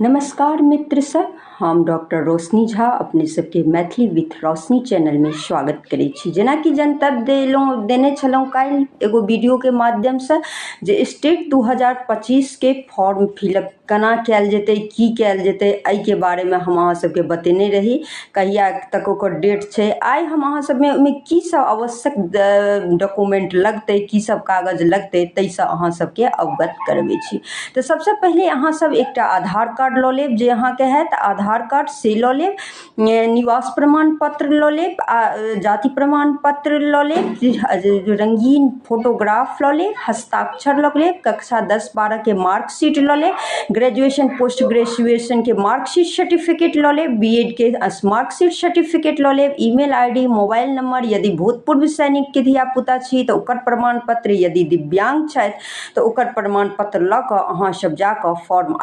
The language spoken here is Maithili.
नमस्कार मित्र सब, हम डॉक्टर रोशनी झा अपने सबके मैथिली विथ रोशनी चैनल में स्वागत करै छी। जेना कि जनतव्य देने छलहुँ काल्हि एगो वीडियो के माध्यम से जे स्टेट 2025 के फॉर्म फिलअप केना कयल जेतै, की कयल जेतै, एहि के बारे में हम अहाँ सबके बतेने रही कहिया तक ओकर डेट छै। आइ हम अहाँ सब में ओहिमे की सब आवश्यक डॉक्यूमेंट लगतै, की सब कागज लगतै, ताहिसँ अहाँ सबके अवगत करबै छी। तऽ सबसे पहिले अहाँ सब एकटा आधार कार्ड लऽ लेब, जे अहाँके हैत आधार कार्ड से लऽ लेब, निवास प्रमाण पत्र लऽ लेब, जाति प्रमाण पत्र लऽ लेब, रंगीन फोटोग्राफ लऽ लेब, हस्ताक्षर लऽ लेब, कक्षा 10-12 के मार्कशीट लऽ लेब, ग्रेजुएशन पोस्ट ग्रेजुएशन के मार्कशीट सर्टिफिकेट लऽ लेब, बीएड के मार्कशीट सर्टिफिकेट लऽ लेब, ईमेल आईडी, मोबाइल नंबर, यदि भूतपूर्व सैनिक के धिया पुता छी तऽ ओकर प्रमाण पत्र, यदि दिव्यांग छथि तऽ ओकर प्रमाण पत्र लऽ कऽ अहाँ सब जाकऽ फॉर्म